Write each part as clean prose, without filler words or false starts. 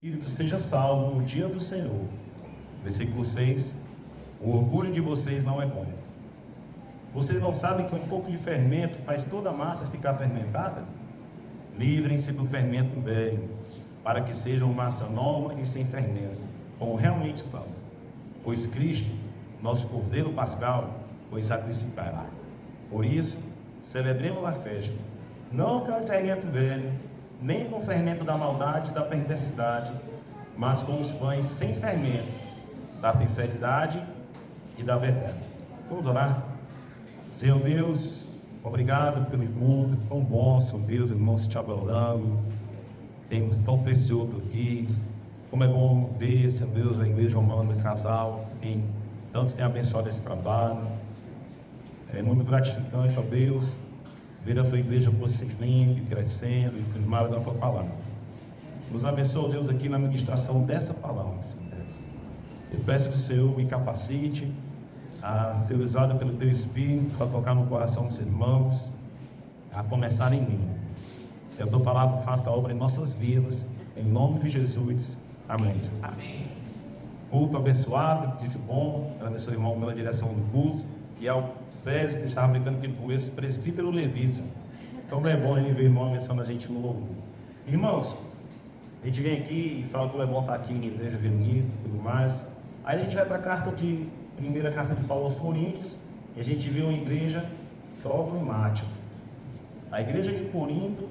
espírito seja salvo no dia do Senhor. Versículo 6. O orgulho de vocês não é bom. Vocês não sabem que um pouco de fermento faz toda a massa ficar fermentada? Livrem-se do fermento velho, para que sejam massa nova e sem fermento, como realmente são. Pois Cristo, nosso Cordeiro Pascal, foi sacrificado. Por isso, celebremos a festa, não com o fermento velho, nem com o fermento da maldade e da perversidade, mas com os pães sem fermento, da sinceridade e da verdade. Vamos orar? Senhor Deus, obrigado pelo encontro tão bom, Senhor Deus, irmãos te adorando, tem tão precioso aqui. Como é bom ver, Senhor Deus, a igreja humana, o casal, tanto tem abençoado esse trabalho. É muito gratificante, ó Deus, ver a tua igreja prosseguindo, crescendo e firmada da tua palavra. Nos abençoe, Deus, aqui na ministração dessa palavra, Senhor. Eu peço que o Senhor me capacite a ser usado pelo teu Espírito para tocar no coração dos irmãos, a começar em mim. Que a tua palavra faça a obra em nossas vidas, em nome de Jesus. Amém. Amém. Culto abençoado, muito bom. Abençoe o irmão pela direção do curso. E ao César, que estava brincando aqui com esse presbítero levita. Então é bom a gente ver o irmão abençoando a gente no louvor. Irmãos, a gente vem aqui e fala que é bom estar aqui na igreja reunida e tudo mais. Aí a gente vai para a primeira carta de Paulo aos Coríntios, e a gente vê uma igreja problemática. A igreja de Corinto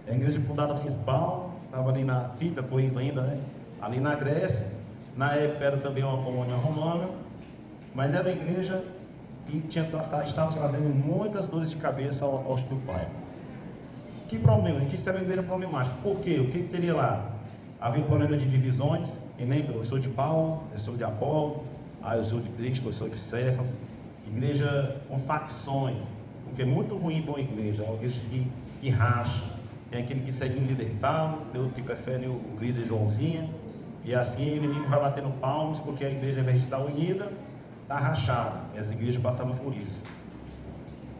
é a igreja fundada por Paulo, estava ali fica Corinto ainda, né? Ali na Grécia. Na época era também uma colônia romana, mas era uma igreja que estava trazendo muitas dores de cabeça ao apóstolo Paulo. Que problema? A gente estava uma igreja problemática. Por quê? O que teria lá? Havia problema de divisões. Quem lembra? Eu sou de Paulo, eu sou de Apolo, eu sou de Cristo, eu sou de Cefas. Igreja com facções, porque é muito ruim para uma igreja. É uma igreja que racha. Tem aquele que segue um líder tal, tem outro que prefere o líder Joãozinho. E assim o inimigo vai batendo palmas, porque a igreja, ao invés de estar unida, está rachada. E as igrejas passavam por isso.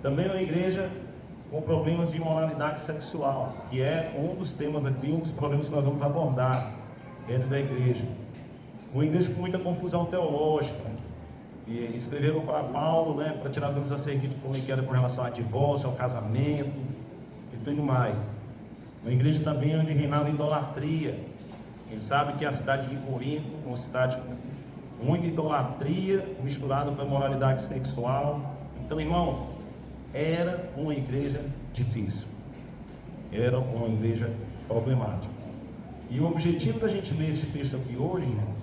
Também uma igreja com problemas de imoralidade sexual, que é um dos temas aqui, um dos problemas que nós vamos abordar dentro da igreja. Uma igreja com muita confusão teológica. E escreveram para Paulo, né, para tirar dúvidas acerca de como que era com relação ao divórcio, ao casamento e tudo mais. Uma igreja também onde reinava idolatria. Ele sabe que a cidade de Corinto, uma cidade com muita idolatria, misturada com a moralidade sexual. Então, irmãos, era uma igreja difícil. Era uma igreja problemática. E o objetivo da gente ler esse texto aqui hoje, irmãos,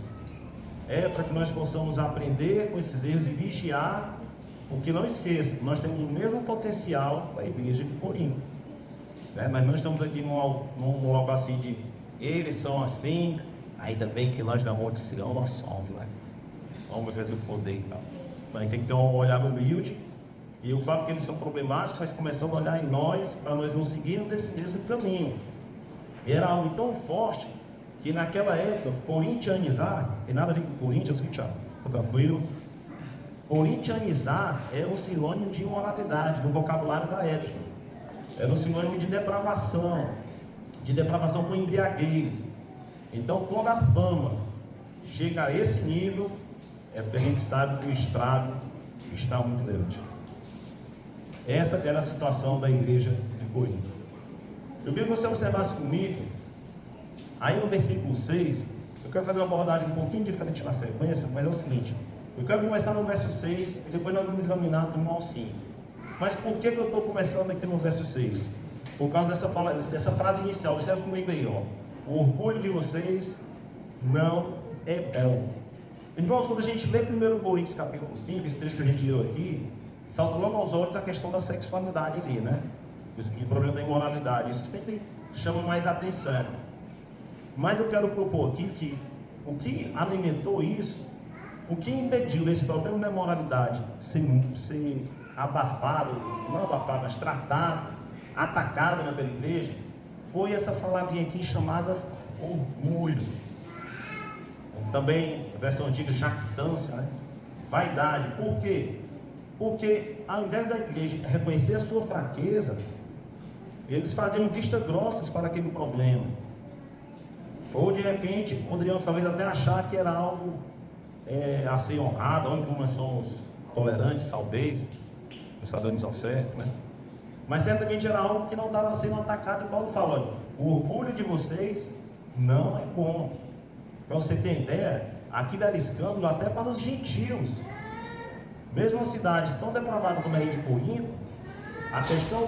é para que nós possamos aprender com esses erros e vigiar, porque não esqueça, nós temos o mesmo potencial da igreja de Corinto. Mas nós estamos aqui num local assim de eles são assim, ainda bem que nós da Monte Sião nós somos, né? Somos do poder e tal. Mas a gente tem que ter um olhar humilde. E eu falo que eles são problemáticos, mas começamos a olhar em nós para nós não seguirmos esse mesmo caminho. E era algo tão forte que naquela época, corintianizar, tem nada a ver com Corinthians, Thiago? Tranquilo? Corintianizar é um sinônimo de imoralidade, no vocabulário da época. Era um sinônimo de depravação com embriaguez. Então, quando a fama chega a esse nível, é porque a gente sabe que o estrago está muito grande. Essa era a situação da igreja de Corinto. Eu queria que você observasse comigo, aí no versículo 6, eu quero fazer uma abordagem um pouquinho diferente na sequência, mas é o seguinte, eu quero começar no verso 6, e depois nós vamos examinar do 1 ao 5. Mas por que eu estou começando aqui no verso 6? Por causa dessa frase inicial. Observe comigo aí, ó. O orgulho de vocês não é bom. Irmãos, quando a gente lê 1 Coríntios capítulo 5, esse trecho que a gente leu aqui, salta logo aos olhos a questão da sexualidade ali, né? E o problema da imoralidade. Isso sempre chama mais atenção. Mas eu quero propor aqui que o que alimentou isso, o que impediu desse problema da imoralidade ser abafado, não abafado, mas tratado, atacado pela igreja, foi essa palavrinha aqui chamada orgulho. Também, a versão antiga, jactância, né? Vaidade. Por quê? Porque ao invés da igreja reconhecer a sua fraqueza, eles faziam vista grossas para aquele problema. Ou de repente, poderíamos talvez até achar que era algo a ser honrado, onde nós somos tolerantes, talvez, os padrões ao certo, né? Mas certamente era algo que não estava sendo atacado, e Paulo fala: olha, o orgulho de vocês não é bom. Para você ter ideia, aquilo era escândalo até para os gentios. Mesmo uma cidade tão depravada como a de Corinto, a questão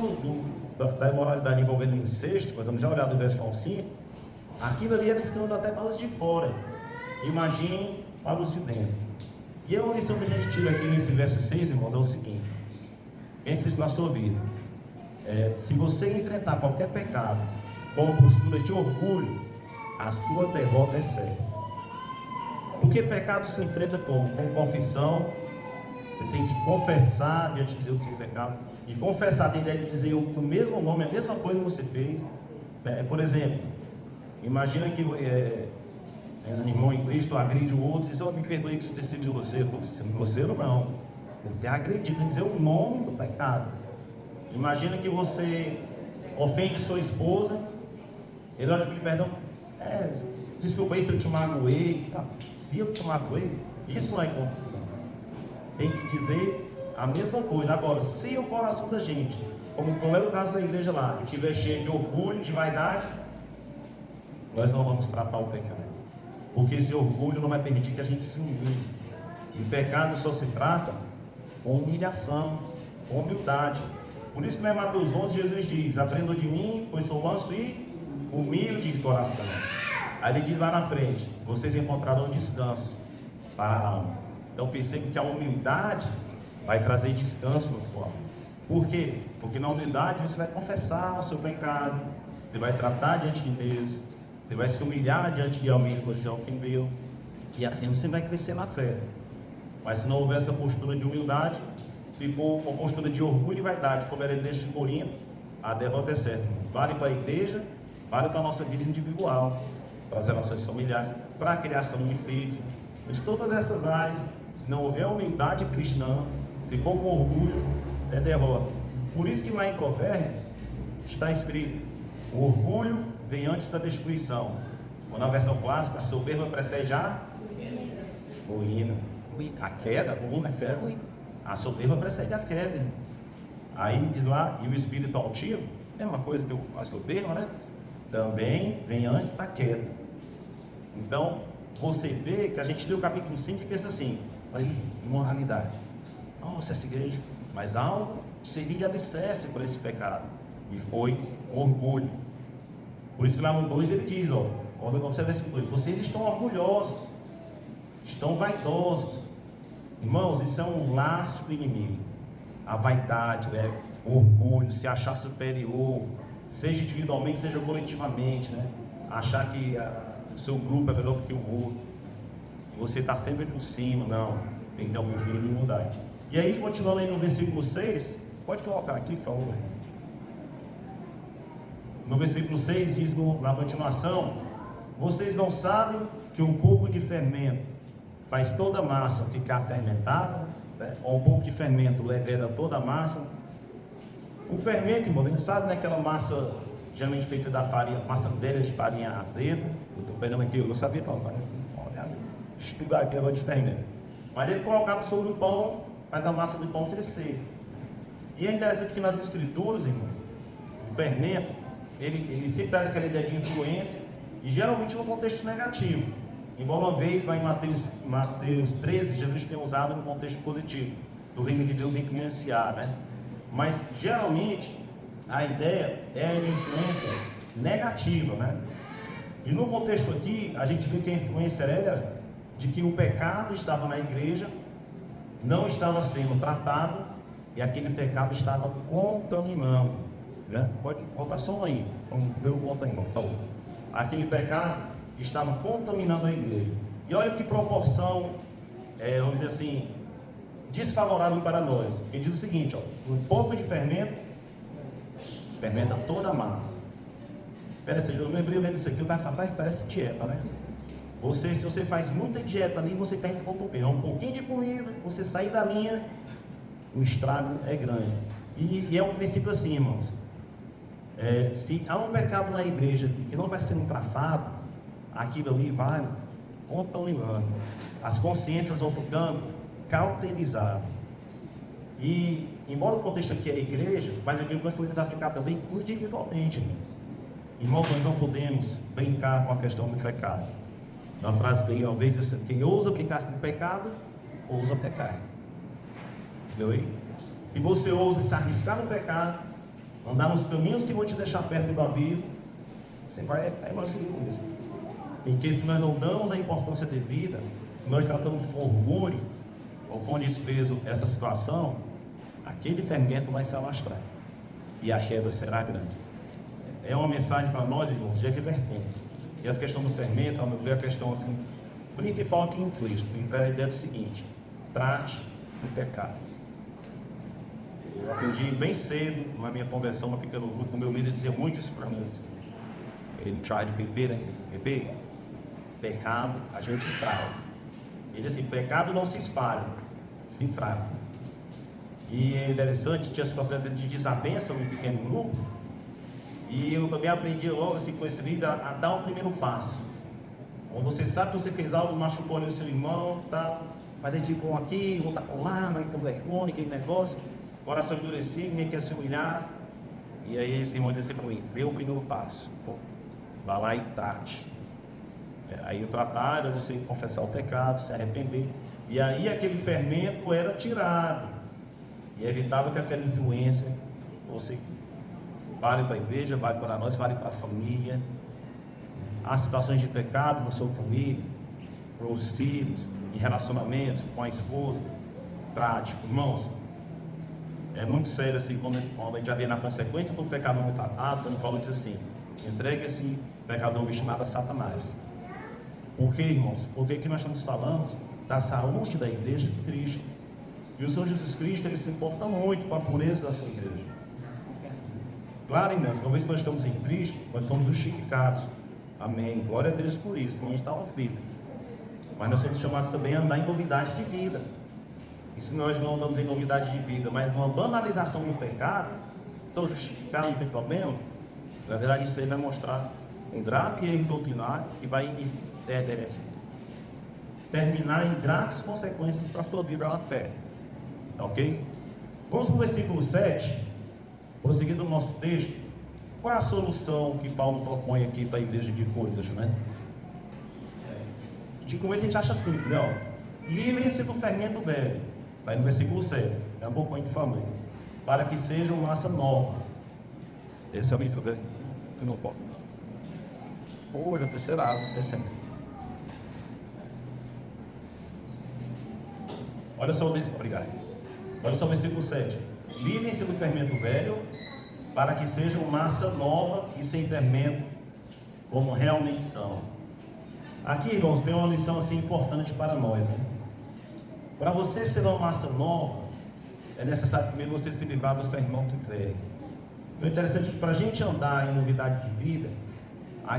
da imoralidade envolvendo incesto, nós vamos já olhar do verso 5, aquilo ali era escândalo até para os de fora. Imaginem para os de dentro. E a lição que a gente tira aqui nesse verso 6, irmãos, é o seguinte: pense isso na sua vida. Se você enfrentar qualquer pecado com postura de orgulho, a sua derrota é certa. Porque pecado se enfrenta com confissão. Você tem que confessar diante de Deus o seu pecado. E confessar tem ideia de dizer o mesmo nome, a mesma coisa que você fez. Por exemplo, imagina que um irmão em Cristo agride o outro e diz: me perdoe que eu tenha sido de você. Você não. Ele tem agredido, tem que dizer o nome do pecado. Imagina que você ofende sua esposa. Ele olha para ele: perdão, desculpa aí se eu te magoei. Se eu te magoei, isso não é confissão. Tem que dizer a mesma coisa. Agora, se o coração da gente, como era o caso da igreja lá, estiver cheio de orgulho, de vaidade, nós não vamos tratar o pecado. Porque esse orgulho não vai permitir que a gente se humilhe. E o pecado só se trata com humilhação, com humildade. Por isso que em Mateus 11 Jesus diz: aprendam de mim, pois sou manso e humilde de coração. Aí ele diz lá na frente: vocês encontrarão descanso para a alma. Então perceba que a humildade vai trazer descanso no corpo. Por quê? Porque na humildade você vai confessar o seu pecado, você vai tratar diante de Deus, você vai se humilhar diante de alguém que você ofendeu, e assim você vai crescer na fé. Mas se não houver essa postura de humildade, se for uma postura de orgulho e vaidade, como era a igreja de Corinto, a derrota é certa. Vale para a igreja, vale para a nossa vida individual, para as relações familiares, para a criação de filhos. De todas essas áreas, se não houver humildade cristã, se for com orgulho, é derrota. Por isso que lá em Provérbios está escrito: o orgulho vem antes da destruição. Ou na versão clássica, a soberba precede a ruína. A queda, a soberba precede a queda. Aí diz lá: e o espírito altivo, é uma coisa que a soberba, né? Também vem antes da queda. Então, você vê que a gente lê o capítulo 5 e pensa assim: olha aí, imoralidade. Nossa, essa igreja. Mas algo serviu de alicerce para esse pecado. E foi orgulho. Por isso que lá no 2 ele diz: observa esse 2: vocês estão orgulhosos, estão vaidosos. Irmãos, isso é um laço do inimigo. A vaidade, o orgulho, se achar superior, seja individualmente, seja coletivamente, né? Achar que o seu grupo é melhor que o outro, você está sempre por cima. Não, tem que ter uma postura de humildade. E aí, continuando aí no versículo 6, pode colocar aqui, por favor. No versículo 6 diz na continuação: vocês não sabem que um pouco de fermento faz toda a massa ficar fermentada, né? Ou um pouco de fermento leveda toda a massa. O fermento, irmão, a gente sabe, né, aquela massa geralmente feita da farinha, massa velha de farinha azeda. Eu estou pegando aqui, eu não sabia não, mas estudar aqui agora de fermento. Mas ele colocava sobre o pão, faz a massa do pão crescer. E é interessante que nas escrituras, irmão, o fermento, ele sempre traz aquela ideia de influência, e geralmente no contexto negativo. Embora uma vez lá em Mateus 13, Jesus tenha usado no contexto positivo, do reino de Deus influenciar, né? Mas geralmente a ideia é de influência negativa, né? E no contexto aqui, a gente vê que a influência era de que o pecado estava na igreja, não estava sendo tratado, e aquele pecado estava contaminando, né? Pode colocar só aí, vamos ver o ponto aí, então. Aquele pecado estava contaminando a igreja. E olha que proporção, vamos dizer assim, desfavorável para nós. Ele diz o seguinte: um pouco de fermento fermenta toda a massa. Parece, eu lembrei vendo isso aqui, o cara parece dieta, né? Se você faz muita dieta ali, você perde pouco peso. Um pouquinho de comida, você sair da linha, o estrago é grande. E é um princípio assim, irmãos. Se há um pecado na igreja que não vai sendo tratado, aquilo ali vai contaminando. As consciências vão ficando cauterizadas. E, embora o contexto aqui é a igreja, mas eu digo que nós podemos aplicar também individualmente. Irmãos, nós não podemos brincar com a questão do pecado. Na frase tem uma vez assim: quem ousa brincar com o pecado, ousa pecar. Entendeu aí? Se você ousa se arriscar no pecado, andar nos caminhos que vão te deixar perto do abismo, você vai mais mesmo. Porque se nós não damos a importância devida, se nós tratamos com orgulho ou com desprezo essa situação, aquele fermento vai se alastrar e a queda será grande. É uma mensagem para nós, irmãos, de advertência. E a questão do fermento, ao meu ver, a questão assim, principal aqui em Cristo, a ideia é o seguinte: trate o pecado. Eu aprendi bem cedo, na minha conversão, uma pequena grupo, o meu líder dizia muito isso para mim. Ele try de beber, né? Beber, pecado, a gente trata. Ele disse assim: pecado não se espalha, se trata. E é interessante, tinha as conferências de desavença no pequeno grupo, e eu também aprendi logo assim com esse líder a dar o primeiro passo. Quando você sabe que você fez algo, machucou ali o seu irmão, tá? Mas ele ficou aqui, outro tá lá, mas com vergonha, aquele negócio, coração endurecido, ninguém quer se humilhar. E aí esse irmão disse para mim: dê o primeiro passo, pô, vá lá e trate. Aí eu tratava, eu sei confessar o pecado, se arrepender. E aí aquele fermento era tirado. E evitava que aquela influência fosse, vale para a igreja, vale para nós, vale para a família. Há situações de pecado na sua família, para os filhos, em relacionamentos com a esposa. Trate, irmãos. É muito sério assim, quando a gente já vê na consequência do pecador não tratado, quando Paulo diz assim: entregue esse pecador obstinado a Satanás. Por quê, irmãos? Porque aqui nós estamos falando da saúde da igreja de Cristo. E o Senhor Jesus Cristo, ele se importa muito com a pureza da sua igreja. Claro, irmãos, uma vez que nós estamos em Cristo, nós somos justificados. Amém. Glória a Deus por isso, a gente está ouvindo. Mas nós somos chamados também a andar em novidade de vida. E se nós não andamos em novidade de vida, mas numa banalização do pecado, estou justificado, não tem problema, na verdade isso aí vai mostrar um grave erro doutrinário que vai terminar em graves consequências para a sua vida na fé. Ok? Vamos para o versículo 7, prosseguindo o nosso texto. Qual é a solução que Paulo propõe aqui para a igreja de coisas, né? De começo a gente acha simples, né? Livrem-se do fermento velho. Vai no versículo 7, é um pouco a gente falando, para que sejam massa nova. Esse é o micro, né? Eu não posso. Pô, já terceira água, descendo. Olha só o versículo, obrigado. Olha só o versículo 7. Livrem-se do fermento velho, para que sejam massa nova e sem fermento, como realmente são. Aqui, irmãos, tem uma lição assim importante para nós, né? Para você ser uma massa nova, é necessário primeiro você se livrar do fermento velho. O interessante é que para a gente andar em novidade de vida,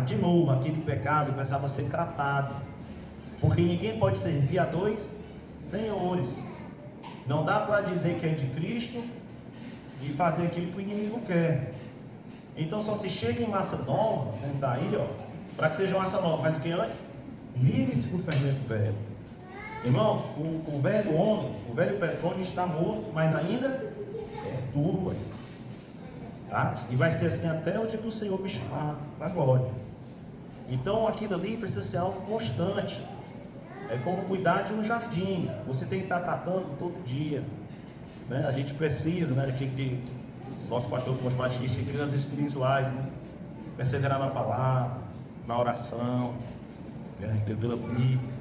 de novo, aquele pecado precisava ser tratado, porque ninguém pode servir a dois senhores. Não dá para dizer que é de Cristo e fazer aquilo que o inimigo quer. Então só se chega em massa nova, como está aí, ó, para que seja massa nova. Mas o que antes? Livre-se do fermento velho. Irmãos, o velho homem, o velho petróleo está morto, mas ainda é turva. Tá? E vai ser assim até o dia que o Senhor me chamar para a glória. Então aquilo ali precisa ser algo constante. É como cuidar de um jardim. Você tem que estar tratando todo dia, né? A gente precisa, né? Que nosso pastor Cosmate disse, disciplinas espirituais, né? Perseverar na palavra, na oração, né? Pela Bíblia.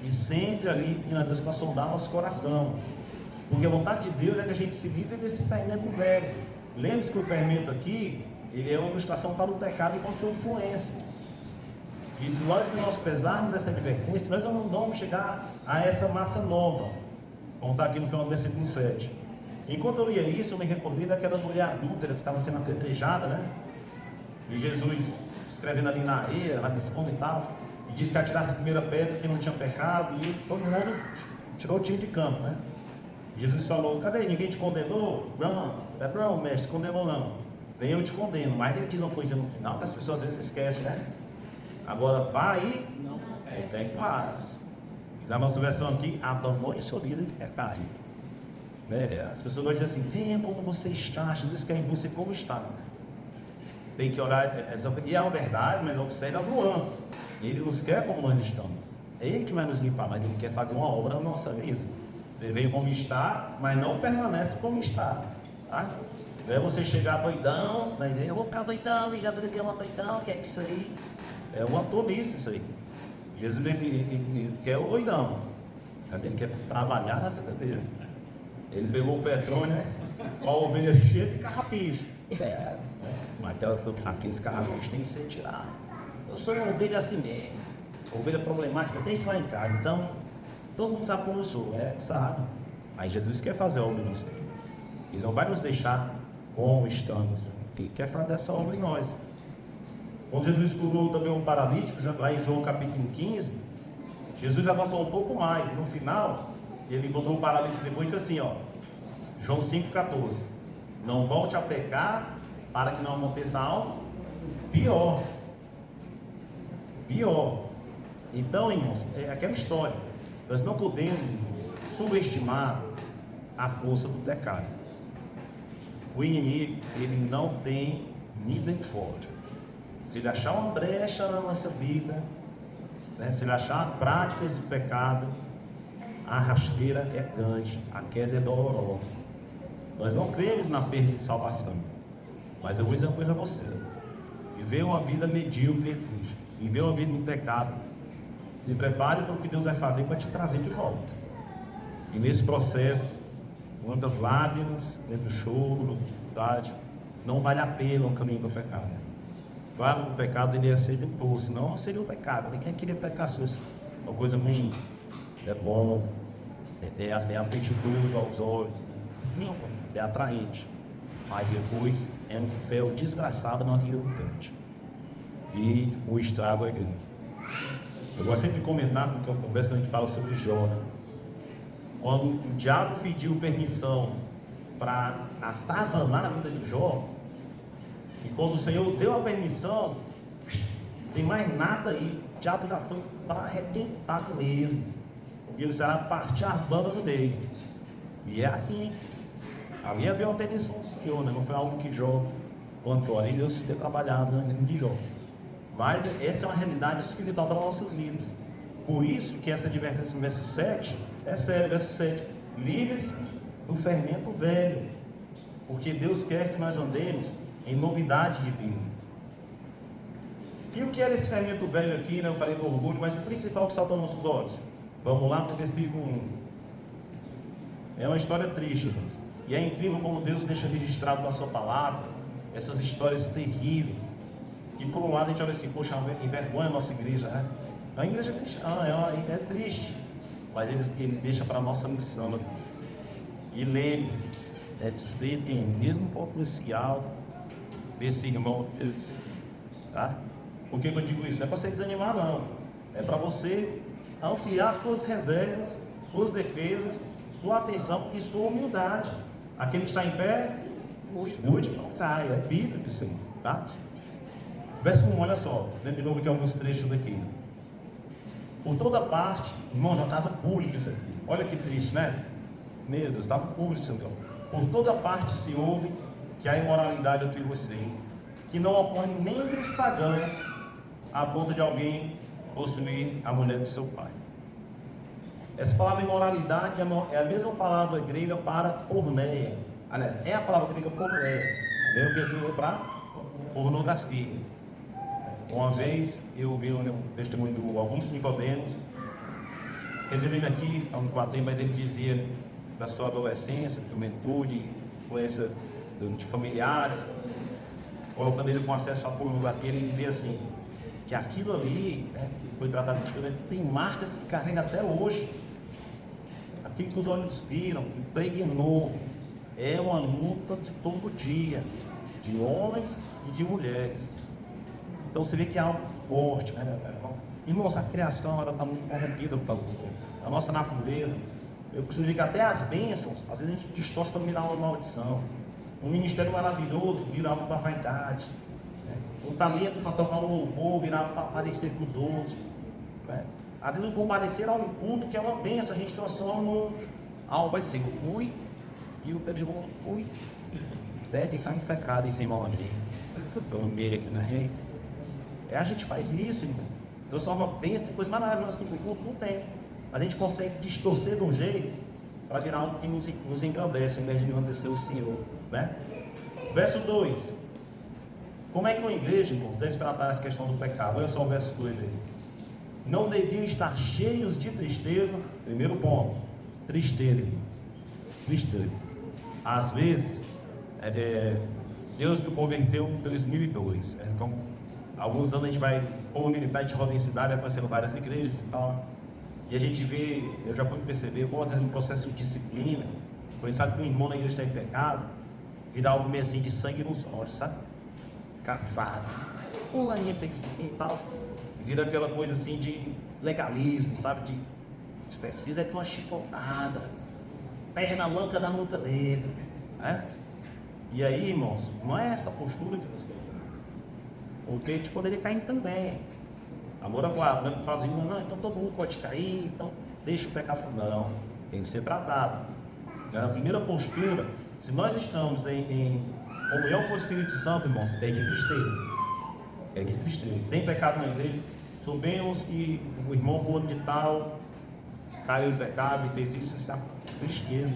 E sempre ali pedindo a Deus para sondar nosso coração. Porque a vontade de Deus é que a gente se livre desse fermento velho. Lembre-se que o fermento aqui, ele é uma ilustração para o pecado e com sua influência. E se nós pesarmos essa advertência, nós não vamos chegar a essa massa nova. Vamos estar aqui no final do versículo 7. Enquanto eu lia isso, eu me recordei daquela mulher adúltera que estava sendo apedrejada, né? E Jesus escrevendo ali na areia, na desconta e tal, e disse que atirasse a primeira pedra, que não tinha pecado, e todo mundo tirou o tiro de campo, né? Jesus falou: cadê? Ninguém te condenou? Não, mestre, condenou não. Nem eu te condeno. Mas ele diz uma coisa no final que as pessoas às vezes esquecem, né? Agora vai e não tem vários. Na nossa versão aqui, abandone sua vida de pecado. As pessoas vão dizer assim, venha como você está, Jesus quer em você como está. Tem que orar, e é uma verdade, mas observe as nuances. Ele nos quer como nós estamos. É Ele que vai nos limpar, mas Ele quer fazer uma obra na nossa vida. Você veio como está, mas não permanece como está. Tá? Não é você chegar doidão, mas eu vou ficar doidão, e já daqui uma doidão, que é isso aí? É uma tolice isso aí. Jesus ele quer o doidão. Ele quer trabalhar na vida dele. Ele pegou o petróleo, né? Com a ovelha cheia de carrapicho. Mas aqueles carrapichos têm que ser tirados. Eu sou uma ovelha assim mesmo. Ovelha problemática desde lá em casa. Então, todo mundo sabe como eu sou, sabe? Mas Jesus quer fazer a obra em nós. Ele não vai nos deixar como estamos. Ele quer fazer essa obra em nós. Quando Jesus curou também um paralítico, lá em João capítulo 15, Jesus avançou um pouco mais. No final, ele botou o paralítico depois e disse assim, ó, João 5,14. Não volte a pecar para que não aconteça algo pior. Pior. Então, irmãos, é aquela história. Nós não podemos subestimar a força do pecado. O inimigo, ele não tem misericórdia. Se ele achar uma brecha na nossa vida, né, se ele achar práticas de pecado, a rasteira é grande, a queda é dolorosa. Nós não cremos na perda de salvação. Mas eu vou dizer uma coisa a você. Viver uma vida medíocre, viver uma vida no pecado, se prepare para o que Deus vai fazer para te trazer de volta. E nesse processo, quantas lágrimas, muito choro, dificuldade, não vale a pena o caminho do pecado. Claro que o pecado ele é ser depois, senão não seria o pecado. Quem queria pecar se fosse uma coisa ruim? É bom, é apetitoso aos olhos, sim, é atraente, mas depois é um fel desgraçado na vida do crente. E o estrago é grande. Eu gosto sempre de comentar, porque eu converso quando a gente fala sobre Jó, né? Quando o diabo pediu permissão para atazanar a vida de Jó, e quando o Senhor deu a permissão, tem mais nada aí, o diabo já foi para arrebentar com ele, porque ele será partir as bandas no meio. E é assim, ali havia uma permissão do Senhor, né? Não foi algo que Jó plantou, ali Deus se ter trabalhado na vida de Jó. Mas essa é uma realidade espiritual das nossas vidas. Por isso que essa advertência no verso 7 é sério, verso 7. Livres do fermento velho, porque Deus quer que nós andemos em novidade de vida. E o que era esse fermento velho aqui, né? Eu falei do orgulho, mas o principal que salta aos nossos olhos. Vamos lá para o versículo 1. É uma história triste, irmãos. E é incrível como Deus deixa registrado na sua palavra essas histórias terríveis. Que por um lado a gente olha assim, poxa, envergonha a nossa igreja, né? A igreja cristã é triste, mas ele deixa para a nossa missão, né? E lembre-se, você tem o mesmo potencial desse irmão, tá? Por que eu digo isso? Não é para você desanimar, não. É para você ampliar suas reservas, suas defesas, sua atenção e sua humildade. Aquele que está em pé, mude, não caia. É bíblico isso aí, tá? Verso 1, olha só, lendo de novo aqui alguns trechos daqui. Por toda parte, irmão, já estava público isso aqui. Olha que triste, né? Meu Deus, estava público isso aqui. Por toda parte se ouve que há imoralidade entre vocês, que não ocorre nem entre os pagãos, a ponto de alguém possuir a mulher de seu pai. Essa palavra imoralidade é a mesma palavra grega para porneia. Aliás, é a palavra grega porneia, mesmo que eu digo para pornografia. Uma vez eu vi um testemunho de alguns Nicodemos, resumindo aqui, há um quadrinho, mas ele dizia da sua adolescência, juventude, influência de familiares, colocando ele com acesso à pornografia, ele vê assim, que aquilo ali, né, que foi tratado de tem marcas que carrega até hoje. Aquilo que os olhos viram, impregnou, é uma luta de todo dia, de homens e de mulheres. Então você vê que é algo forte, né? Irmãos, a criação ela está muito corrompida, a nossa natureza. Eu costumo dizer que até as bênçãos, às vezes a gente distorce para virar uma maldição. Um ministério maravilhoso vira algo para vaidade. O talento para tocar um louvor, virar para aparecer com os outros. Né? Às vezes o comparecer a um culto que é uma bênção, a gente transforma num algo assim, eu fui e o Pedro de Bom fui. Deve cair em pecado e sem mal pelo meio aqui na rei. A gente faz isso, irmão. Transforma bênção, tem coisa maravilhosa que o culto não tem. Mas a gente consegue distorcer de um jeito para virar algo que nos engrandece, ao invés de engrandecer o Senhor. Né? Verso 2. Como é que uma igreja, irmãos, deve tratar essa questão do pecado? Olha só o verso 2 aí. Não deviam estar cheios de tristeza. Primeiro ponto, tristeza. Tristeza. Às vezes, Deus te converteu em 2002. Então, alguns anos a gente vai, como militar, a gente roda em cidade, vai aparecendo várias igrejas e tal. E a gente vê, eu já pude perceber, como às vezes no processo de disciplina, quando a gente sabe que um irmão na igreja está em pecado, vira algo meio assim de sangue nos olhos, sabe? Caçado. Fulaninha fez isso e tal. Vira aquela coisa assim de legalismo, sabe? De precisa ter uma chicotada, perna manca da nuca dele. Né? E aí, irmãos, não é essa postura que Deus quer. Porque a gente poderia cair também. Agora, claro, não faz isso, não, então todo mundo pode cair, então deixa o pecado. Não, tem que ser tratado. Na primeira postura, se nós estamos em comunhão com o Espírito Santo, irmãos, é de tristeza. É de tristeza. Tem pecado na igreja, soubemos que o irmão fulano de tal caiu execrado e fez isso, essa tristeza.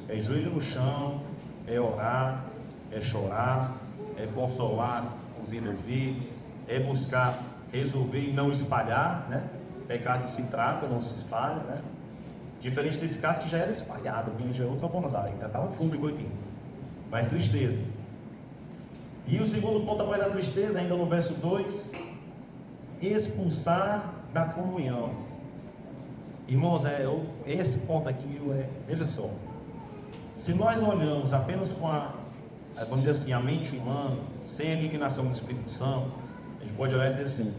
É joelho no chão, é orar, é chorar, é consolar, ouvir, é buscar resolver e não espalhar, né? Pecado se trata, não se espalha, né? Diferente desse caso que já era espalhado, já é outra abordagem, já estava público aqui. Mas tristeza. E o segundo ponto após a tristeza, ainda no verso 2, expulsar da comunhão. Irmãos, esse ponto aqui, veja só, se nós olhamos apenas com vamos dizer assim, a mente humana, sem a iluminação do Espírito Santo, a gente pode olhar e dizer assim,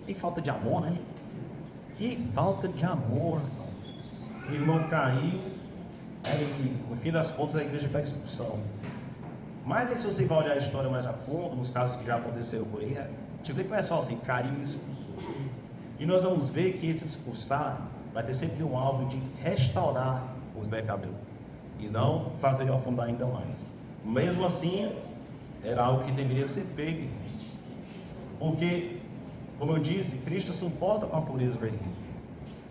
que falta de amor, né? Que falta de amor. O irmão caiu, e no fim das contas a igreja pega expulsão. Mas aí, se você vai olhar a história mais a fundo, nos casos que já aconteceram por aí, a gente vê que não é só assim, caiu e expulsou. E nós vamos ver que esse expulsar vai ter sempre um alvo de restaurar os pecadores e não fazer afundar ainda mais. Mesmo assim, era algo que deveria ser feito, porque, como eu disse, Cristo se importa com a pureza verdadeira.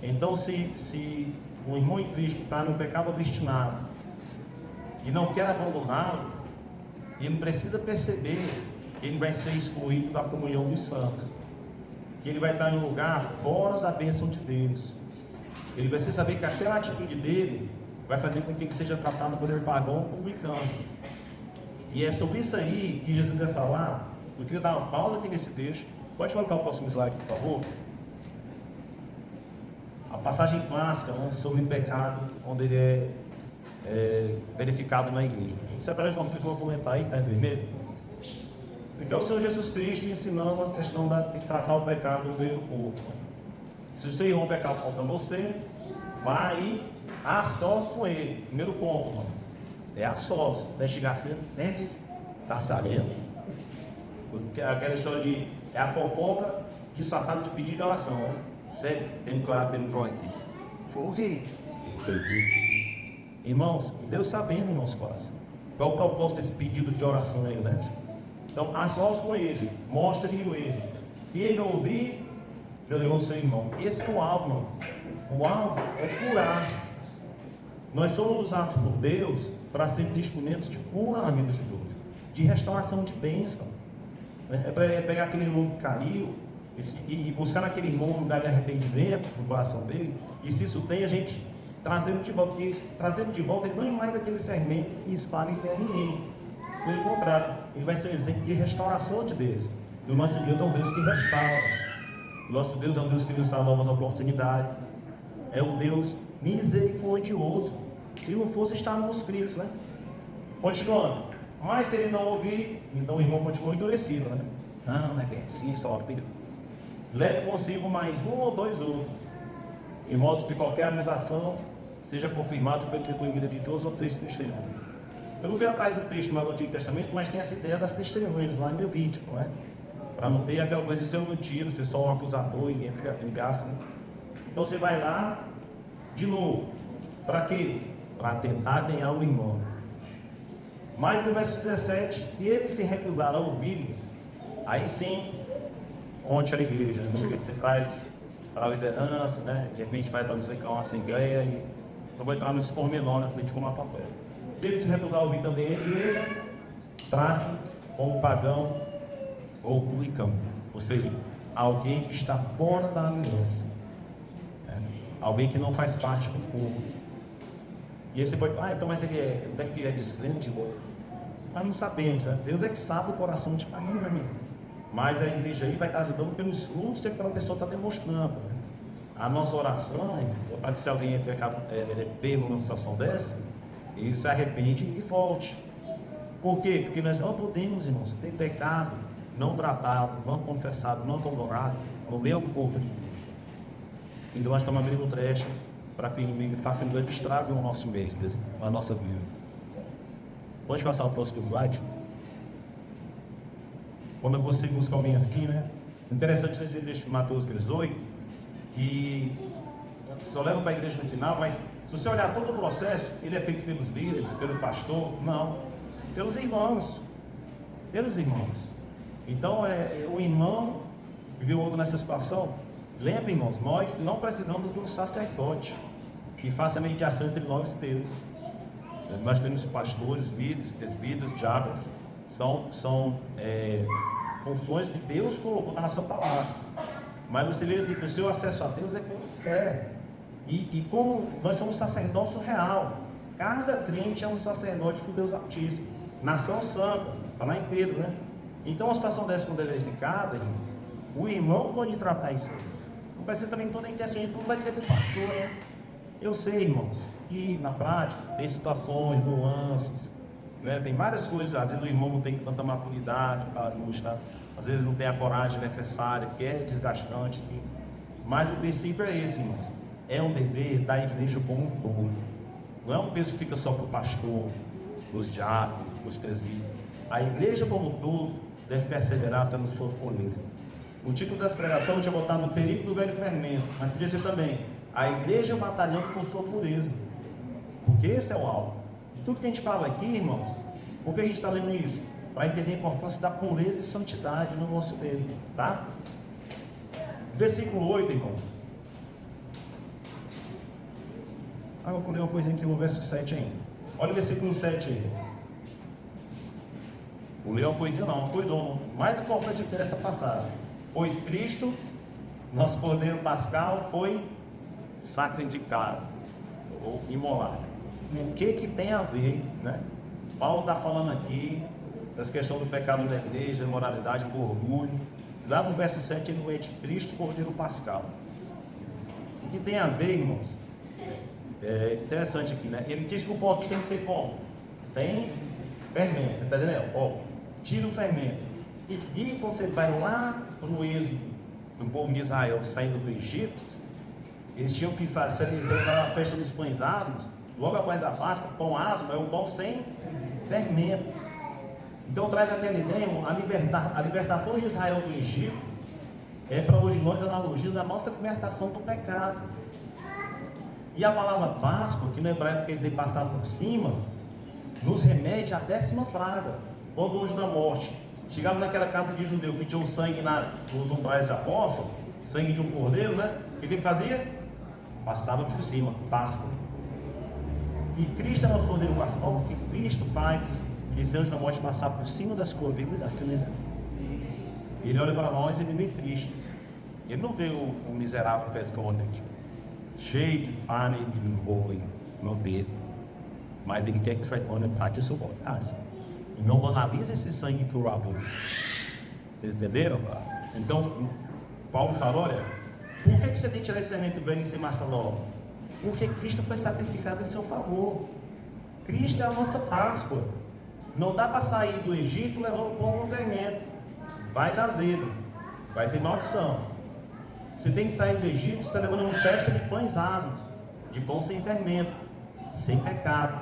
Então, se um irmão em Cristo está no pecado obstinado e não quer abandoná-lo, ele precisa perceber que ele vai ser excluído da comunhão dos santos, que ele vai estar em um lugar fora da bênção de Deus. Ele precisa saber que aquela atitude dele vai fazer com que ele seja tratado no poder pagão publicano. E é sobre isso aí que Jesus vai falar. Eu queria dar uma pausa aqui nesse texto. Pode colocar o próximo slide, por favor. A passagem clássica, né, sobre o pecado, onde ele é verificado na igreja. Se a pessoa não vou comentar aí, está em vermelho. Então, o Senhor Jesus Cristo ensinando a questão de tratar o pecado no meio do corpo. Se o seu irmão pecar contra você, vai a sós com ele. Primeiro ponto, mano. É a sós. Vai chegar cedo, né? Está sabendo. Porque aquela história de. É a fofoca disfarçada de pedido de oração, né? Sério? Tem que olhar pelo João aqui. Por quê? Irmãos, Deus está vendo em nosso coração. Qual é o propósito desse pedido de oração aí, né? Então, a sós com ele. Mostre-lhe o erro. Se ele ouvir, já levou o seu irmão. Esse é o alvo, irmão. O alvo é curar. Nós somos usados por Deus para ser instrumentos de curamento de dor, de restauração de bênção. É para pegar aquele irmão que caiu e buscar naquele irmão um lugar de arrependimento no coração dele. E se isso tem, a gente trazendo de volta. Porque trazendo de volta, ele não é mais aquele fermento que espalha em terra ninguém. Pelo contrário, ele vai ser um exemplo de restauração de Deus. E o nosso Deus é um Deus que restaura. O nosso Deus é um Deus que nos dá novas oportunidades. É um Deus misericordioso. Se não fosse, estávamos frios, né? Continuando. Mas se ele não ouvir, então o irmão continua endurecido, né? Não é bem assim, só filho. Leve consigo mais um ou dois outros, em modo de qualquer acusação seja confirmado pelo testemunho de 2 ou 3 testemunhos. Eu não venho atrás do texto lá do Antigo Testamento, mas tem essa ideia das testemunhas lá em Levítico, não é? Para não ter aquela coisa de ser um mentira, ser só um acusador e gasto, né? Então você vai lá, de novo, para quê? Para tentar ganhar o irmão. Mas no verso 17, se eles se recusar a ouvir, aí sim, conte a igreja, né? Você traz para a liderança, né? De repente vai para você uma assembleia e não vai entrar nos pormenores de como a papel. Se eles se recusar a ouvir também a igreja, trate como pagão ou publicano, ou seja, alguém que está fora da aliança, né? Alguém que não faz parte do povo. E aí você pode, então mas ele deve que é descrente, mas não sabemos, né? Deus é que sabe o coração de cada um, né? Mas a igreja aí vai estar ajudando pelos frutos que aquela pessoa está demonstrando, né? A nossa oração, para que se alguém tenha pego numa situação dessa, ele se arrepende e volte. Por quê? Porque nós não podemos, irmãos, ter pecado não tratado, não confessado, não tolerado no meu corpo. Então nós estamos abrindo trecha para que o inimigo faça um grande estrago no nosso meio, na nossa vida. Pode passar o próximo slide? Quando você busca alguém assim, né? Interessante nesse texto de Mateus 18, que só leva para a igreja no final, mas se você olhar todo o processo, ele é feito pelos líderes, pelo pastor, não, pelos irmãos. Pelos irmãos. Então, o irmão que viu outro nessa situação, lembra, irmãos, nós não precisamos de um sacerdote que faça a mediação entre nós e Deus. Nós temos pastores, líderes, presbíteros, diáconos, são funções que Deus colocou na sua palavra. Mas você vê assim, que o seu acesso a Deus é com fé. E como nós somos sacerdócio real, cada crente é um sacerdote do Deus Altíssimo, nação santa, está lá em Pedro, né? Então, a situação dessa, quando é verificada, o irmão pode tratar isso. Não precisa também toda a intenção, não vai dizer para o pastor, né? Eu sei, irmãos, que na prática tem situações, nuances, né? Tem várias coisas. Às vezes o irmão não tem tanta maturidade para ilustrar, às vezes não tem a coragem necessária, que é desgastante. Mas o princípio é esse, irmãos. É um dever da igreja como um todo. Não é um peso que fica só para o pastor, os diáconos, os presbíteros. A igreja como um todo deve perseverar até no sua pureza. O título dessa pregação eu tinha botado no perigo do velho fermento, mas podia ser também a igreja batalhando por sua pureza, porque esse é o alvo de tudo que a gente fala aqui, irmãos. Por que a gente está lendo isso? Para entender a importância da pureza e santidade no nosso meio, tá? Versículo 8, irmãos. Eu vou ler uma coisinha aqui no verso 7 ainda. Olha o versículo 7 aí. Vou ler uma coisinha não, uma coisa mais importante que essa passagem. Pois Cristo, nosso Cordeiro Pascal, foi sacrificado ou imolado. O que tem a ver, né? Paulo está falando aqui das questões do pecado da igreja, imoralidade, do orgulho. Lá no verso 7 ele é de Cristo, Cordeiro Pascal. O que tem a ver, irmãos? É interessante aqui, né? Ele diz que o pote tem que ser como? Sem fermento, está entendendo? Tira o fermento. E quando você vai lá no êxodo do povo de Israel saindo do Egito, eles tinham que celebrar a festa dos pães asmos. Logo após a Páscoa, pão asmo é um pão sem fermento. Então traz até ali mesmo a libertação de Israel do Egito é para hoje nós a analogia da nossa libertação do pecado. E a palavra Páscoa, que no hebraico quer dizer passar por cima, nos remete à 10ª praga, quando o anjo da morte chegava naquela casa de judeu que tinha o sangue nos umbrais de apóstolo, sangue de um cordeiro, né? O que ele fazia? Passava por cima, Páscoa. E Cristo é nosso cordeiro pascal, porque Cristo faz esse anjo da morte passar por cima das corvidas da cruz. Ele olha para nós e ele vê Cristo. Ele não vê o miserável pescador cheio de fome e de boi, não vê. Mas ele quer que você parte do seu braço. E não banaliza esse sangue que o lavou. Vocês entenderam? Então, Paulo fala, olha, por que você tem que tirar esse fermento velho e ser massa nova? Porque Cristo foi sacrificado em seu favor. Cristo é a nossa Páscoa. Não dá para sair do Egito levando pão no fermento. Vai dar azedo. Vai ter maldição. Você tem que sair do Egito, você está levando uma festa de pães asmos, de pão sem fermento, sem pecado.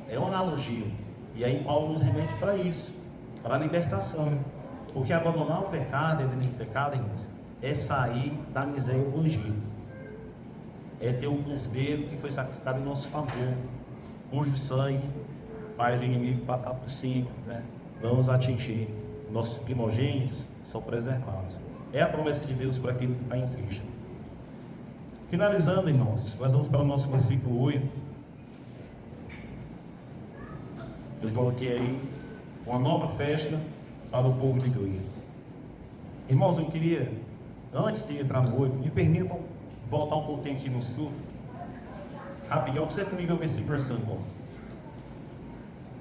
É uma analogia. E aí Paulo nos remete para isso, para a libertação. Porque abandonar o pecado, irmãos, é sair da miséria do Egito. É ter um cordeiro que foi sacrificado em nosso favor, cujo sangue faz o inimigo passar por cima, né? Vamos atingir. Nossos primogênitos são preservados. É a promessa de Deus para aquele que está em Cristo. Finalizando, irmãos, nós vamos para o nosso versículo 8. Eu coloquei aí uma nova festa para o povo de Deus. Irmãos, eu queria, antes de entrar no 8, me permitam voltar um pouquinho aqui no sul. Rapidinho, observe comigo o versículo 5.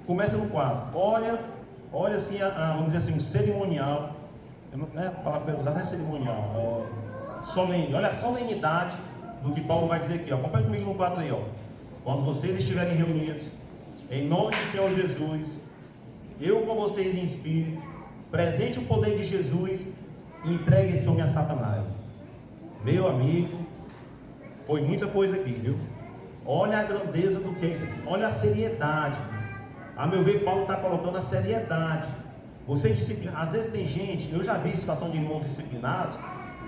Começa no 4. Olha assim, vamos dizer assim, um cerimonial. Não é a palavra usar, não é cerimonial, solene. Olha a solenidade do que Paulo vai dizer aqui. Acompanhe comigo no 4 aí. Quando vocês estiverem reunidos, em nome do Senhor Jesus, eu com vocês em espírito, presente o poder de Jesus e entregue esse homem a Satanás. Meu amigo, foi muita coisa aqui, viu? Olha a grandeza do que é isso aqui. Olha a seriedade. A meu ver, Paulo está colocando a seriedade. Você disciplina. Às vezes tem gente, eu já vi situação de irmãos disciplinados,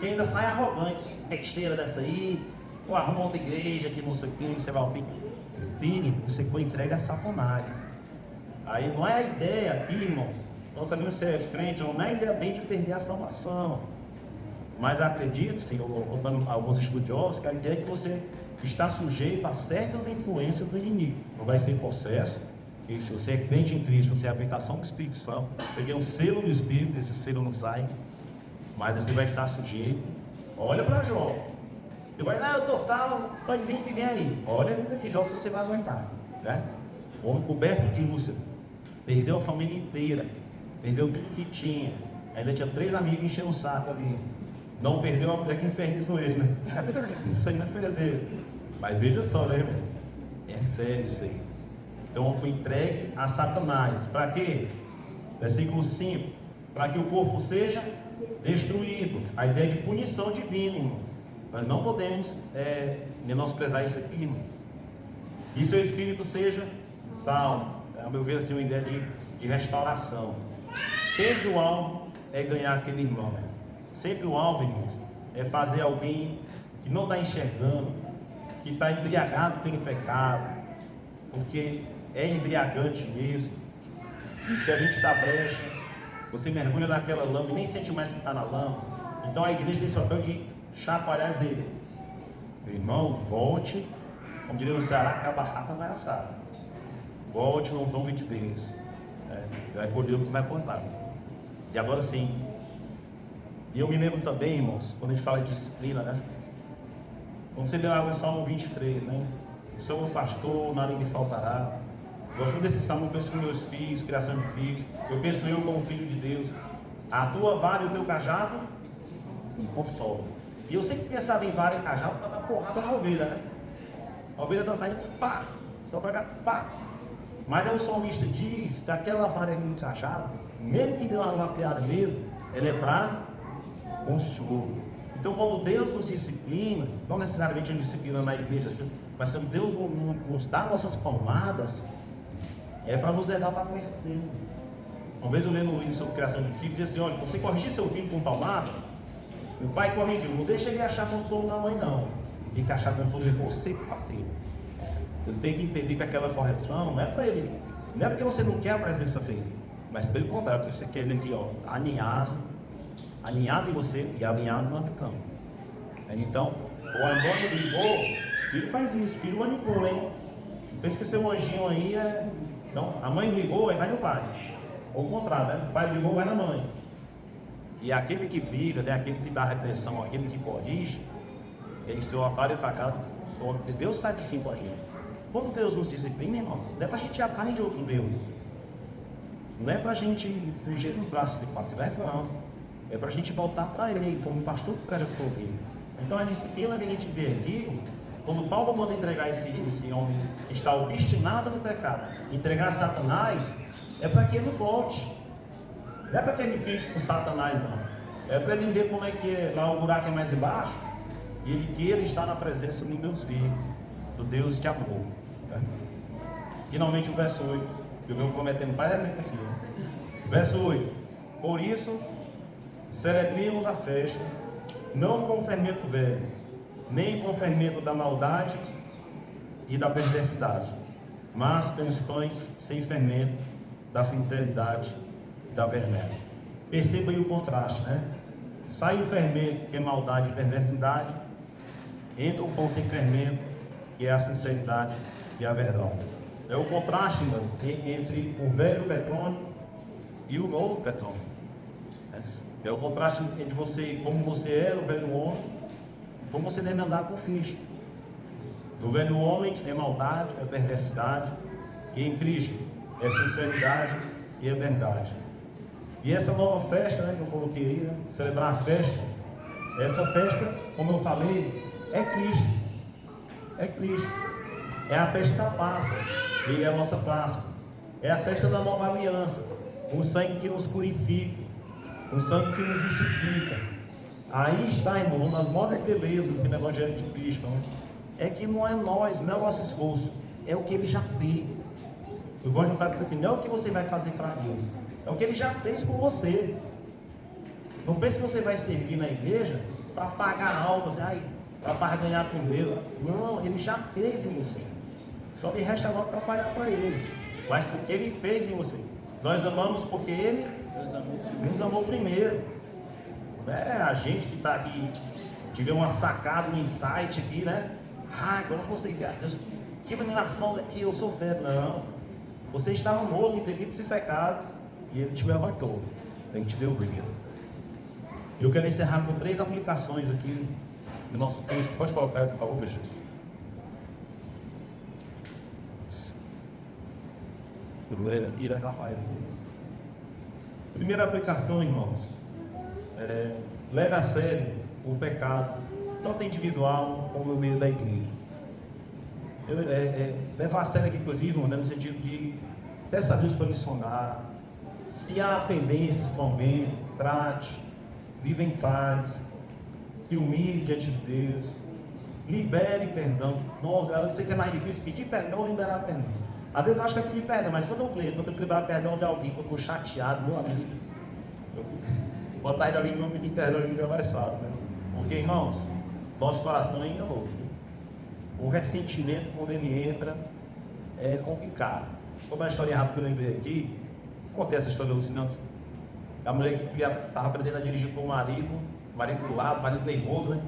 que ainda sai arrogante. Besteira dessa aí, ou arruma outra igreja que não sei o que, você vai ouvir. Filho, você foi entregue a Satanás. Aí não é a ideia aqui, irmãos. Nós sabemos se é crente, não é a ideia bem de perder a salvação. Mas acredito, sim, alguns estudiosos, que a ideia é que você está sujeito a certas influências do inimigo. Não vai ser processo. Que se você é crente em Cristo, você é a habitação do Espírito Santo, você tem um selo do Espírito, esse selo não sai, mas você vai estar sujeito. Olha para Jó. Você vai lá, eu estou salvo, pode vir que vem aí. Olha a vida de Jó, você vai aguentar, né? O homem coberto de úlceras, perdeu a família inteira, perdeu tudo que tinha, ainda tinha 3 amigos enchendo o saco ali. Não perdeu a mulher que infernizou ele, né? Isso aí não é filha dele. Mas veja só, né, irmão? É sério isso aí. Então foi entregue a Satanás. Para quê? Versículo 5. Para que o corpo seja destruído. A ideia de punição divina, irmão. Nós não podemos menosprezar isso aqui, irmão. E seu espírito seja salvo. A meu ver, assim, uma ideia de restauração. Sempre o alvo é ganhar aquele irmão, né? Sempre o alvo, irmãos, é fazer alguém que não está enxergando, que está embriagado pelo pecado, porque é embriagante mesmo. E se a gente dá brecha, você mergulha naquela lama e nem sente mais que está na lama. Então a igreja tem esse papel de chacoalhar ele. Meu irmão, volte, como diria no Ceará, que a batata vai assar. Volte no nome de Deus. Vai colher o que vai contar. E agora sim. E eu me lembro também, irmãos, quando a gente fala de disciplina, né? Quando você lê lá o Salmo 23, né? O Senhor é o pastor, nada lhe faltará. Gosto desse salmo, eu penso com meus filhos, criação de filhos. Eu penso eu como filho de Deus. A tua vara e o teu cajado me consolam. E eu sempre pensava em vara e cajado para dar porrada na ovelha, né? A ovelha está saindo, pá, só para cá, pá. Mas aí o salmista diz que aquela vara e cajado, mesmo que dê uma piada mesmo, ela é para consolo. Então, quando Deus nos disciplina, não necessariamente nos disciplina na igreja, mas quando Deus nos dá nossas palmadas, é para nos levar para perto dele. Uma vez eu lendo um livro sobre criação de filhos, diz assim: olha, você corrigir seu filho com palmada, o pai corrigiu, não deixa ele achar consolo na mãe, não. Tem que achar consolo em você que bateu. Ele tem que entender que aquela correção não é para ele, não é porque você não quer a presença dele, mas pelo contrário, você quer ele de alinhado em você e alinhado no cama. Então, o Antônio ligou, filho faz isso, filho animou, hein? Pensa que seu anjinho aí Não, a mãe ligou, aí vai no pai. Ou o contrário, né? O pai ligou, vai na mãe. E aquele que briga, né? Aquele que dá repressão, aquele que corrige, ele seu otário para cá, porque Deus faz assim com a gente. Quando Deus nos disciplina, irmão, não é para a gente ir atrás de outro Deus. Não é para a gente fugir dos braços de Patrés, não. É para a gente voltar para ele, como o pastor que o cara foi ouvir. Então a disciplina que a gente vê aqui, quando Paulo manda entregar esse homem que está obstinado no pecado, entregar a Satanás, é para que ele volte. Não é para que ele fique com Satanás, não. É para ele ver como é que é, lá o buraco é mais embaixo, e ele queira estar na presença do Deus vivo, do Deus de amor. Tá? Finalmente o verso 8. Eu venho prometendo mais aqui. Né? Verso 8. Por isso, celebremos a festa, não com fermento velho, nem com fermento da maldade e da perversidade, mas com os pães sem fermento, da sinceridade e da verdade. Perceba aí o contraste, né? Sai o fermento, que é maldade e perversidade, entra o pão sem fermento, que é a sinceridade e a verdade. É o contraste, mano, entre o velho petrônio e o novo petrônio. É o contraste entre você, como você era, o velho homem, e como você deve andar com Cristo. O velho homem é maldade, é perversidade, e em Cristo é sinceridade e é verdade. E essa nova festa, né, que eu coloquei aí, né, celebrar a festa, essa festa, como eu falei, é Cristo. É Cristo. É a festa da Páscoa. Ele é a nossa Páscoa. É a festa da nova aliança. O sangue que nos purifica. O sangue que nos justifica. Aí está, irmão, uma das maiores belezas do Evangelho de Cristo. Né? É que não é nós, não é o nosso esforço. É o que Ele já fez. Eu gosto de falar assim, não é o que você vai fazer para Deus. É o que Ele já fez por você. Não pense que você vai servir na igreja para pagar algo, assim, para barganhar com Deus. Não, Ele já fez em você. Só lhe resta agora trabalhar para Ele. Mas porque Ele fez em você. Nós amamos porque Ele nos amou primeiro. É a gente que está aqui, tiver uma sacada, um insight aqui, né? Agora você, Deus, que iluminação daqui, eu sou velho. Não. Você estava morto em delitos e pecados e Ele te levantou. Tem que te deu brilho. Eu quero encerrar com 3 aplicações aqui no nosso texto. Pode colocar, por favor, Jesus. Primeira aplicação, irmãos, leve a sério o pecado, tanto individual como no meio da igreja. Levar a sério aqui, inclusive, né, no sentido de peça a Deus para missionar. Se há pendências com alguém, trate, viva em paz, se humilhe diante de Deus, libere perdão. Nossa, eu não sei se é mais difícil pedir perdão ou liberar perdão. Às vezes eu acho que é pedir perdão, mas quando eu liberar perdão de alguém, quando eu estou chateado, meu amigo, eu vou atrás de alguém que não pedir perdão e me conversado, né? Porque, irmãos, nosso coração é enganoso. O ressentimento, quando ele entra, é complicado. Como a história rápida que eu lembrei aqui, contei essa história alucinante. A mulher que estava aprendendo a dirigir com o marido do lado, o marido nervoso, né?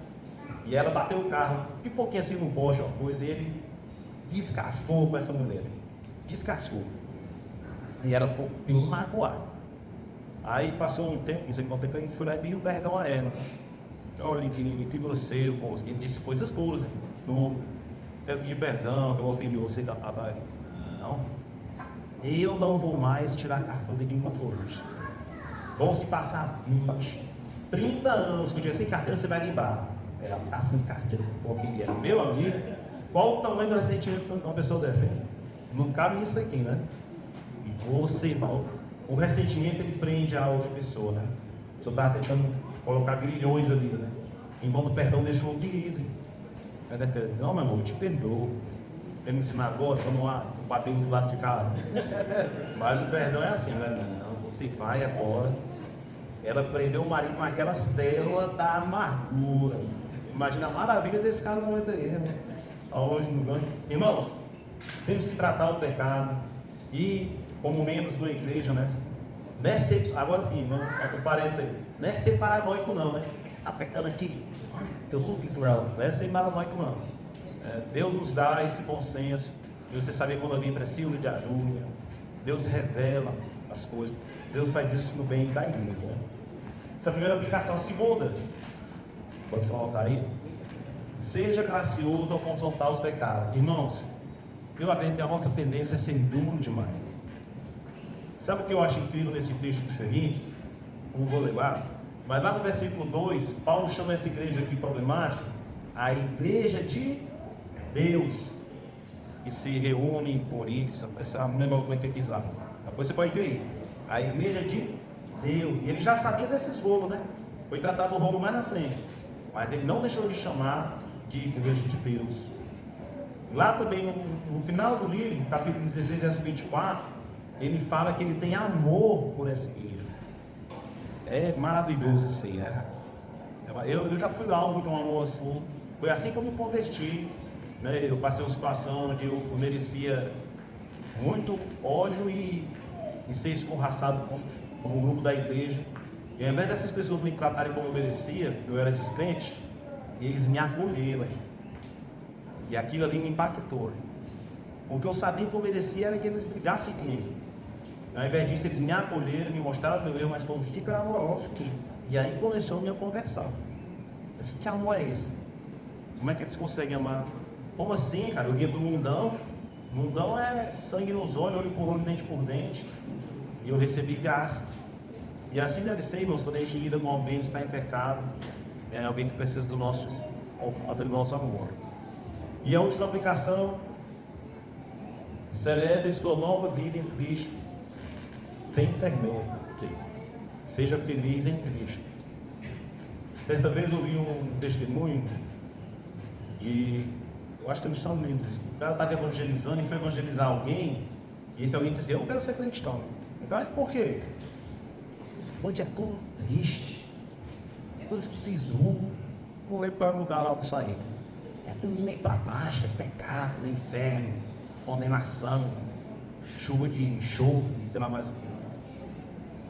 E ela bateu o carro, um pouquinho assim no poste, uma coisa, e ele descascou com essa mulher. Descascou. E ela ficou bem magoada. Aí passou um tempo, isso enquanto que a gente foi lá e pediu perdão a ela. Olha, que grosseiro, ele disse coisas puras. Eu pedi perdão, eu ofendi você da trabalho. Não. Eu não vou mais tirar cartão de ninguém hoje. Vão se passar 20, 30 anos que eu tiver sem carteira, você vai limpar. Ela está sem carteira, meu amigo, qual o tamanho do ressentimento que uma pessoa deve? Não cabe isso aqui, né? E você, o ressentimento ele prende a outra pessoa, né? Você está tentando colocar grilhões ali, né? Em mão do perdão deixou de livre. Não, meu amor, eu te perdoo. Ele me ensinar agora, vamos lá, bater os lados de cara. Mas o perdão é assim, né? Não, você vai agora. Ela prendeu o marido naquela célula da amargura. Imagina a maravilha desse cara no momento aí, né? Hoje no ganho. Irmãos, temos que tratar o pecado e, como membros da igreja, né? Não é ser, agora sim, não, parênteses aí, não é ser paranoico, não, né? Tá pecando aqui, eu sou cultural, não é ser paranoico, não. Deus nos dá esse bom senso de você saber quando alguém precisa de ajuda. Deus revela as coisas. Deus faz isso no bem da igreja, né? Essa é a primeira aplicação. A segunda, pode colocar aí. Seja gracioso ao confrontar os pecados. Irmãos, eu acredito que a nossa tendência é ser duro demais. Sabe o que eu acho incrível nesse texto seguinte? Não vou levar. Mas lá no versículo 2, Paulo chama essa igreja aqui problemática, a igreja de Deus, que se reúne por isso. Essa mesma coisa que quis lá. Depois você pode ver aí. A igreja de Deus. Ele já sabia desses rolos, né? Foi tratado o rolo mais na frente. Mas ele não deixou de chamar de igreja de Deus. Lá também, no final do livro, capítulo 16, verso 24, ele fala que ele tem amor por essa igreja. É maravilhoso isso aí, né? Eu já fui alvo de um amor assim. Foi assim que eu me converti, né? Eu passei uma situação onde eu merecia muito ódio e ser escorraçado por um grupo da igreja. E ao invés dessas pessoas me tratarem como eu merecia, eu era descrente, eles me acolheram. E aquilo ali me impactou. O que eu sabia que eu merecia era que eles brigassem comigo. Ao invés disso, eles me acolheram, me mostraram meu erro, mas foram super amorosos comigo. E aí começou a minha conversão. Esse que amor é esse? Como é que eles conseguem amar? Como assim, cara? Eu via do mundão. Mundão é sangue nos olhos, olho por olho, dente por dente. E eu recebi graça. E assim deve ser, irmãos, quando a gente lida com alguém que está em pecado, é alguém que precisa do nosso amor. E a última aplicação: celebre sua nova vida em Cristo, sem fermento. Seja feliz em Cristo. Certa vez eu vi um testemunho e eu acho que eles são lindos. O cara estava evangelizando e foi evangelizar alguém, e esse alguém dizia: eu quero ser cristão. Então, por quê? Hoje é tudo triste, é tudo sisudo. Não lembro qual lugar lá para sair. É tudo meio para baixo, pecado, inferno, condenação, chuva de enxofre, sei lá mais o que.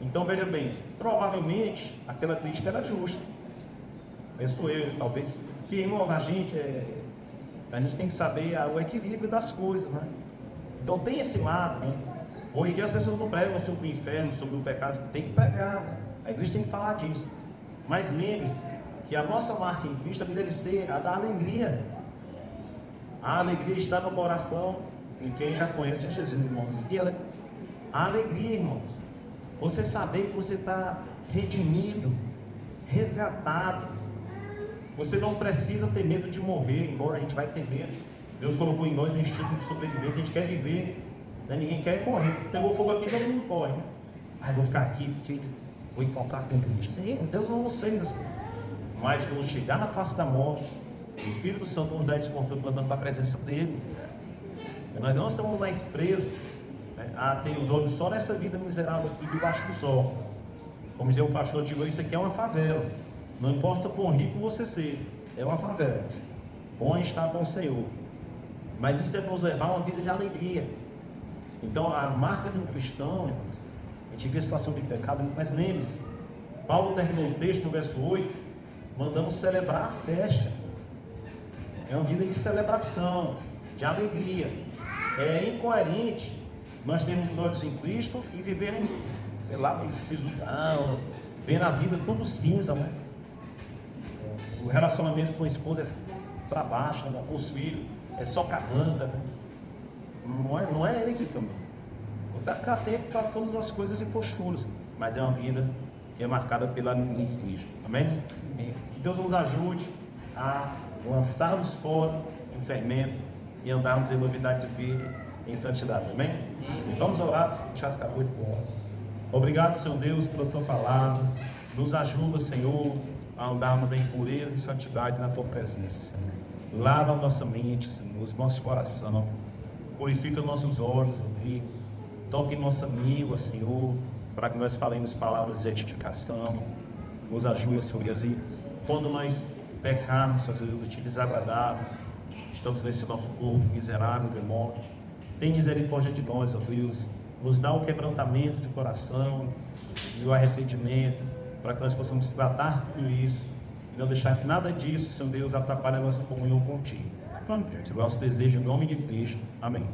Então veja bem, provavelmente aquela crítica era justa. Penso eu, talvez. Porque, irmãos, a gente tem que saber o equilíbrio das coisas, né? Então tem esse lado, né? Hoje em dia as pessoas não pregam sobre o inferno, sobre o pecado. Tem que pregar, a igreja tem que falar disso. Mas lembre-se que a nossa marca em Cristo deve ser a da alegria. A alegria está no coração em quem já conhece Jesus, irmãos. A alegria, irmãos. Você saber que você está redimido, resgatado. Você não precisa ter medo de morrer, embora a gente vai ter medo. Deus colocou em nós um instinto de sobrevivência, a gente quer viver, né? Ninguém quer morrer. Pegou fogo aqui, todo mundo corre, né? Vou ficar aqui, vou enfocar com Cristo. Sim, Deus não nos fez assim. Mas quando chegar na face da morte, o Espírito Santo nos dá esse conforto para a presença dele. Nós não estamos mais presos, né, a ter os olhos só nessa vida miserável aqui debaixo do sol. Como dizia o pastor antigo, isso aqui é uma favela. Não importa quão rico você ser, é uma favela. Bom estar com o Senhor. Mas isso deve nos levar a uma vida de alegria. Então a marca de um cristão, a gente vê a situação de pecado, mas lembre-se, Paulo terminou o texto no verso 8, mandando celebrar a festa. É uma vida de celebração, de alegria. É incoerente nós termos os olhos em Cristo e vivermos, sei lá, sisudão, vendo a vida tudo cinza, né? O relacionamento com a esposa é para baixo, né? Com os filhos, é só carranda, né? Não é esse o caminho. Você acaba para todas as coisas e posturas, mas é uma vida que é marcada pela alegria em Cristo. Amém? Que Deus nos ajude a lançarmos fora o fermento e andarmos em novidade de vida, em santidade. Amém? Vamos orar, deixar as cabeças fora. Obrigado, Senhor Deus, pela tua palavra. Nos ajuda, Senhor, a andarmos em pureza e santidade na tua presença, Senhor. Lava a nossa mente, Senhor, os nossos corações. Purifica nossos olhos, Deus. Toque nossa língua, Senhor, para que nós falemos palavras de edificação. Nos ajude, Senhor Deus. E quando nós pecarmos, Senhor Deus, te desagradarmos, estamos nesse nosso corpo miserável de morte. Tem misericórdia de nós, ó Deus. Nos dá o quebrantamento de coração e o arrependimento, para que nós possamos tratar tudo isso e não deixar que nada disso, Senhor Deus, atrapalhe a nossa comunhão contigo. Esse é o nosso desejo em nome de Cristo. Amém.